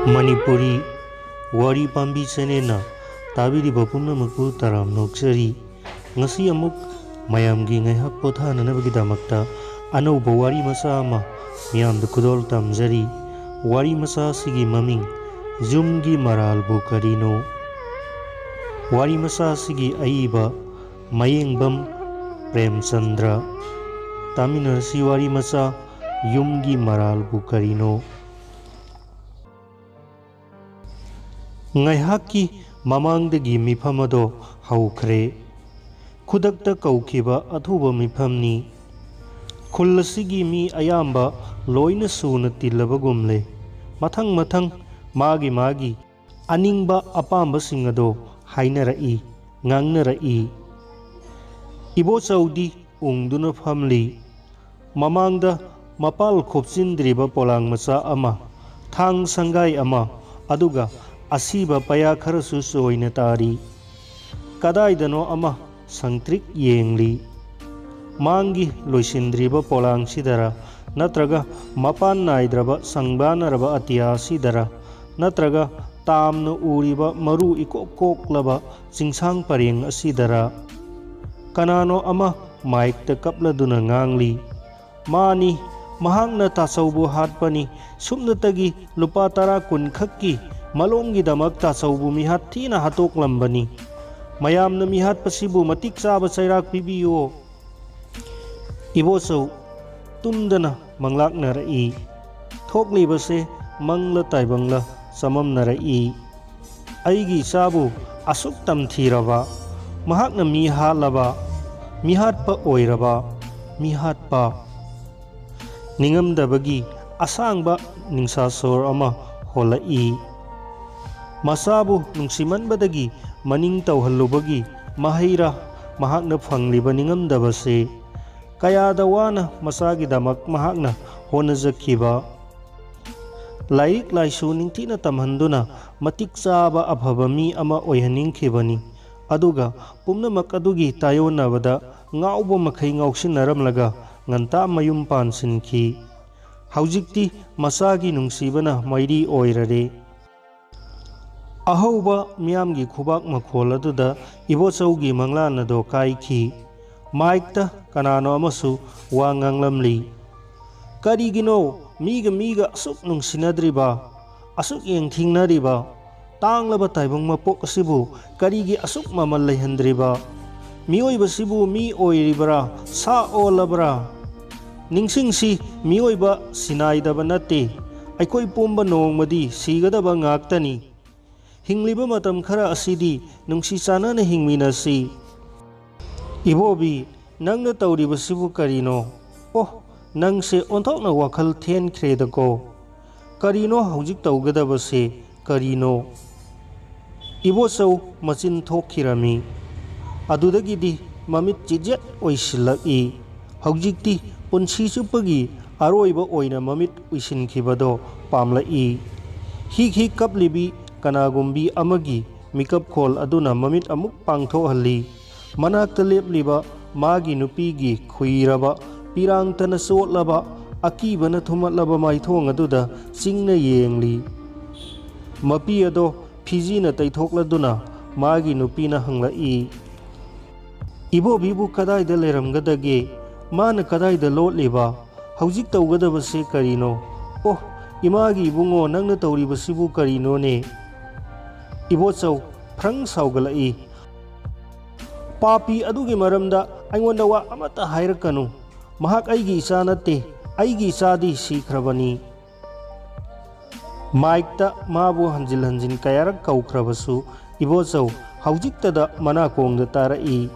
Manipuri Wari Pambi Senena Tabiri Bapumnamakpu Taram Noksari Ngasi Amuk Mayamgi Ngaihak Pothana Nabagidamakta Anauba Wari Masa Ama Miyam the Kudol Tamzari Wari Masa Sigi Maming Zumgi Maral Bukarino Wari Masa Sigi Aiba Mayengbam Prem Chandra Tamina Siwari Masa Yumgi Maral Bukarino Ngaihaki Mamangdagi Mifamado Haukre Kudakta Kaukiba Athuba Mifamni Kulasigi mi Ayamba Loina Suna Tilabagumle Mathang Magi Aningba Apamba Singado Hainarai Ngangnarai Ibo Saudi Ungduna Family Mamangda Mapal Khopsindriba Polang Masa Ama Thang Sangai Ama Aduga Asiba Paya Kharasu Soina Tari Kadaidano Ama Sangtrik Yengli Mangi Loisindriba Polang Sidara Natraga Mapan Naidraba Sangbanaraba Atia Sidara Natraga Tamno Uriba Maru Ikokoklaba Singsang Paring Asidara Kanano Ama Mike the Kapladuna Ngangli Mani Mahangna Tasaubu Hatpani Sumnatagi Lupatara Kun Khaki Malongi Damak Tasaubu Mihat Tina Hatok Lambani Mayam na Mihat Pasibu Matik Saba Sairak Pibiyo Iboso Tumdana Manglak Narai Thokli Base Mangla Taibangla Samam Narai Aigi Sabu Asuk Tam Thiraba Mahak na Mihat Laba Mihat Pa Oiraba Mihat Pa Ningam Dabagi Asang Ba Ningsa Sor Ama Holai Masabu Nungsiman Badagi Maning Tauhalubagi Mahira Mahakna Fangliba Ningam Dabase Kaya Dawana Masagi Damak Mahakna Honazakiba Laik Laisu Ningtina Tamhanduna Matik Saba Abhabami Ama Oyhaning Kibani Aduga Pumna Makadugi Tayo Navada Ngaubo Makai Ngauksin Naramlaga Nganta Mayum Pansinki Haujikti Masagi Nungsibana Mairi Oirare Ahauba Miamgi Kubak Makoladuda Ibosaugi Manglana do Kaiki Maikta Kanano Amasu Wanganglamli Karigino Miga Asuk Nung Sinadriba Asuk Yang Tingnariba Tanglaba Taibang Mapok Sibu Karigi Asuk Mamalaihandriba Mioy Basibu Mi Oiribra Sa Olabra Ningsing si Mioyba Sinaidaba Nate Aikoi Pumba Nong Madi Sigadaba Ngaktani Hingliba Matam Khara Asidi Nungsi Sana na Hingminasi Ibobi Nangna Tauriba Sibu Karino Oh Nang se Ontok na Wakal Ten Kredako Karino Haujik Taugadaba se Karino Ibo Sau Machin Thokirami Adudagidi Mamit Jijat Oisilaki Haujikti Punsi Supagi Aroiba Oina Mamit Uisinkibado Pamlai Hik Kaplibi Kanagumbi Amagi Mikap Kol Aduna Mamit Amuk Pangtho Hali Manak Talip Magi Nupigi Kuiraba Pirang Tanasot Laba Akiba na Thumatlaba Maithong Aduda Singna Yengli Mapi Ado Piji na Taithokladuna Magi Nupina Hanglai Ibo Bibu Kadai da Leramgadage Mana Kadai da Lot Liba Haujik Taugadaba Se Karino Oh Imagi Bungo Nangna Tauriba Sibu Karino ne Ibotsau Prang Saugalai Papi Adugi Maramda Aiwandawa Amata Hairakanu Mahak Aigi Sanate Aigi Sadi Sikrabani Maikta Mabu Hanjin Kayarak Kaukrabasu Ibotsau Haujiktada Manakong da Tarai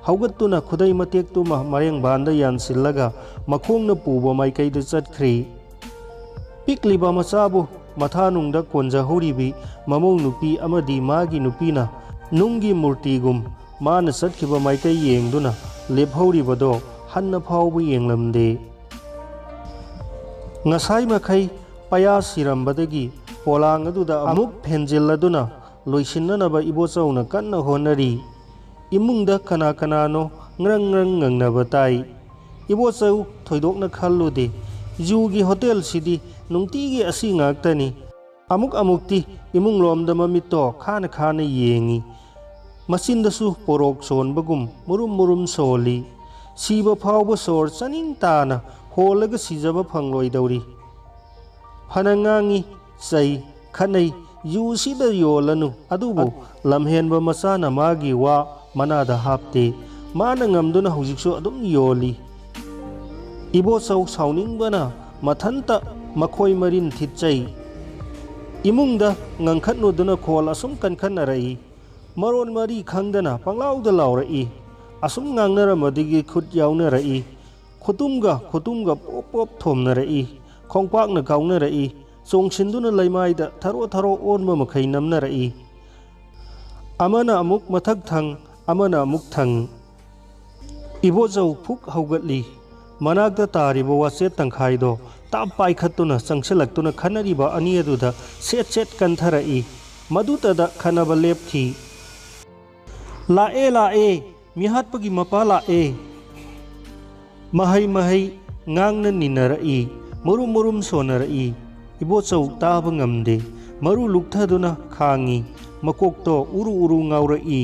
Haugatuna Kudai Matek Tuma Mariang Banda Yan Silaga Makong na Puba Maikai da Chatkri Pikliba Masabu Mathanungda Konja Horibi Mamong Nupi Amadi Magi Nupina Nungi Murtigum Mana Satkiba Maikai Yengduna Lephoribado Hanna Paubu Yenglamde Ngasai Makai Paya Sirambadagi Polang Aduda Amuk Penjeladuna Loisinanaba Ibosauna Kanna Honari Imungda Kanano Ngrang Nabatai Ibosau Toidokna Khallude Jugi Hotel City Nungtigi Asi Ngaktani अमुक अमुक्ति इमुंग लोमदा ममितो खाना खाना येंगी मचिंदसु पोरोक सोनबगुम मुरुम मुरुम सोली sieve फावब सोर चनिंग ताना होलग सिजब फंगलोइदौरी फनंगांगी चई खनई यूसीद योलनु अदुबु लमहेनब मचाना मागी वा मनादा हापते माना ngamduna hujiksu adum yoli ibochau sauningbana mathanta makhoi marin thitchai imungda ngangkhatnuduna khol asum kankhannarai maron mari khangdana panglauda laurai asum ngangnaramadigi khut yaunarai khutumga pop pop thomnarai khongpakna gaungnarai chongchinduna laimaida tharo tharo onma makhai namnarai amana amuk mathak thang amana amuk thang इबोचौ फुक हौगली मनाक्ता तारिबो वाचे तंखाइदो ताप पाइखत्तुना चंगसलक्तुना खनरिबा अनि अदुदा set set कंथरई मदुतदा खनब लेपखी लाए मिहात्पगी मपा लाए महै महै ngang निनरई मुरुम मुरुम सोनरई इबोचौ ताब ngamde मरु लुक्थदुना खांगी मकोक्तो उरु उरु ngawrई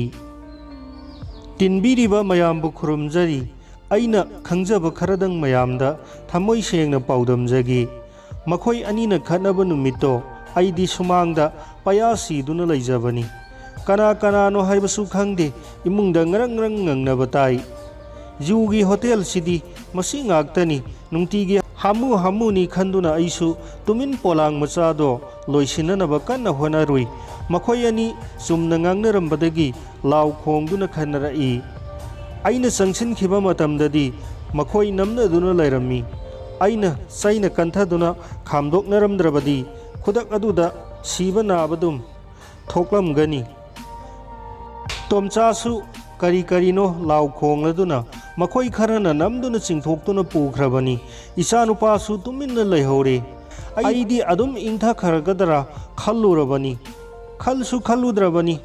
तिनबीरीबा मयामबु खुरुमजरी अइना खंगजब खरदंग मयामदा थमोई सेंगना पाउदमजगी मखोई अनीना खनब नुमितो अइदी सुमांगदा पयासीदुना लैजबनी कना कनानो हाइबसु खंगदे इमुंगदा ngrang ngrang ngangnaba tai जुगी होटेल सिदी मसी ngakतनी नुंगतीगी हामु हामुनी खंदुना अइसु तुमिन पोलांग मचादो लोइसिननबा कन्ना होनारुई मखोई अनि सुमना ngangnarambadagi लाव खोंगदुना खनरई अइना चंगसिनखिबा मतमददी मखोई नमनदुना लैरम्मी अइना सैना कंथदुना खामदोकनरमद्रबदी खुदक अदुदा सीबा नाबदुम थोकलमगनी तोमचासु करी करीनो लाव खोंगलदुना मखोई खरना नमदुना चिंथोक्तुना पुख्रबनी इचानुपासु तुमिन्ना लैहौरे अइदी अदुम इंथा खरगदरा खल्लुरबनी खलसु खल्लुद्रबनी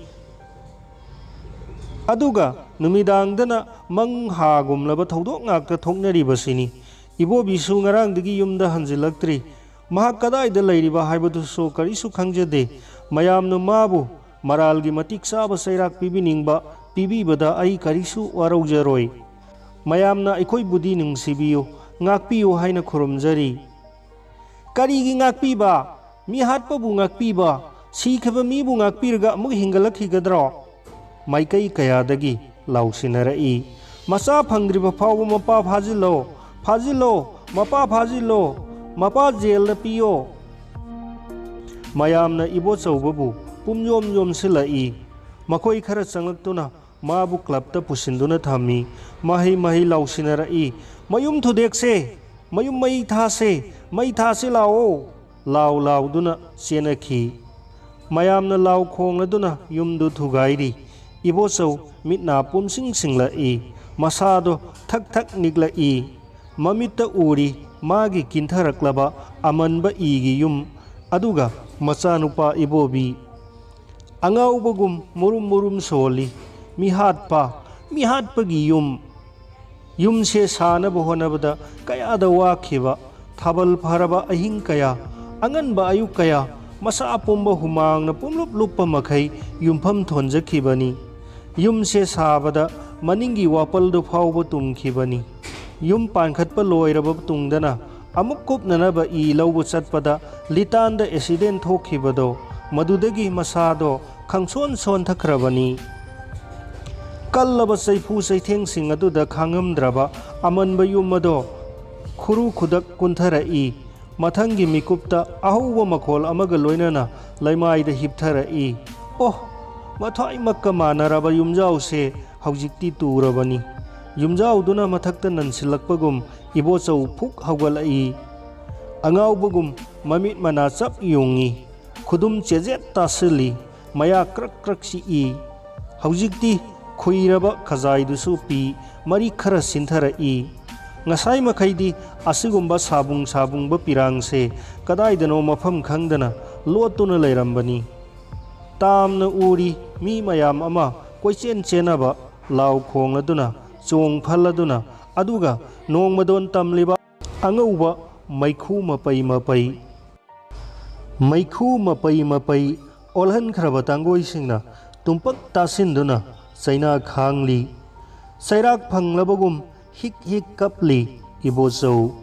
अदुगा नुमिदांगदना मंग हागुमलबा थौदोक ngakta थोकनरिबसिनी इबोबिसु ngarangdagi yumda hanjilaktri mahak kadaida lairiba haibadusु karisu khangjade mayamna mabu maralgi matik saba sairak pibiningba pibibada ai karisu waraujaroi mayamna aikoi budi nungsibiyu ngakpiyu haina khurumjari karigi ngakpiba mi hatpabu ngakpiba sikhaba mibu ngakpirga amuk hingalakhigadro माइकई कयादगी लाउसिनरई मसा फंग्रिबा फाव Mopa फाजिलो Mopa फाजिलो Mopa jail पियो मयामना इबो चौबबु पुमयोम योमसिलई मखोई खरा चंगलक्तुना माबु क्लबता पुसिंदुना थामी महै महै लाउसिनरई मयुम थुदेक्से मयुम मई थासे लाओ लाव लाउदुना चेनखी मयामना लाव खोंगलदुना युमदु थुगाइरी इबोचौ मिटना पुमसिंग सिंगलाई मसादो थक थक निगलाई ममित उरी मागी किंथरक्लबा अमनबा इगी युम अदुगा मचानुपा इबोबी अंगाउबगुम मुरुम मुरुम सोली मिहाटपगी युम से सानब होनबदा कयादा वाखिबा थाबल फरबा अहिंग कया अंगनबा अयुक कया मसा पुंबा हुमांगना पुमलुप लुप्पा मखै युमफम थोंजखिबनी युम से साबदा मनिंगी वापलदु फावबा तुमखिबनी युम पानखतपा लोइरबा तुंगदना अमुक कुपननबा इ लौबा चटपदा लितांदा एक्सीडेंट थोखिबदो मदुदगी मसादो खंगसोन सोनथखरबनी कल्लबा चैफु चैथेंसिंग अदुदा खांगमद्रबा अमनबा युमदो खुरु खुदक कुंथरई मथंगी मिकुप्ता अहौबा मखोल अमगा लोइनना लैमाइदा हिपथरई ओह मथाई मक्का मानरबा युमजाउसे हौजिक्ति तुरबनी युमजाउदुना मथक्ता ननसिलक्पगुम इबोचौ फुक हौगलई अंगाउबगुम ममित मना चप युंगी खुदुम चेजेत तासली मया क्रक क्रक सी हौजिक्ति खुइरबा खजाइदुसु पी मरी खरा सिंथरई ngasai makhaidi asigumba sabung pirangse kadaidano mafam khangdana lotuna leirambani tamna uri mi mayam ama koichen chenaba law khongladuna chong phalladuna aduga nongmadon tamliba angauba maikhu mapai ꯃꯩꯈꯨ ꯃꯄꯩ ꯃꯄꯩ ꯑꯣꯜꯍꯟꯈ꯭ꯔꯕ ꯇꯥꯡꯒꯣꯏꯁꯤꯡꯅ ꯇꯨꯝꯄꯛ ꯇꯥꯁꯤꯟꯗꯨꯅ ꯆꯩꯅꯥ ꯈꯥꯡꯂꯤ ꯆꯩꯔꯥꯛ ꯐꯪꯂꯕꯒꯨꯝ ꯍꯤꯛ ꯍꯤꯛ ꯀꯞꯂꯤ ꯏꯕꯣꯆꯧ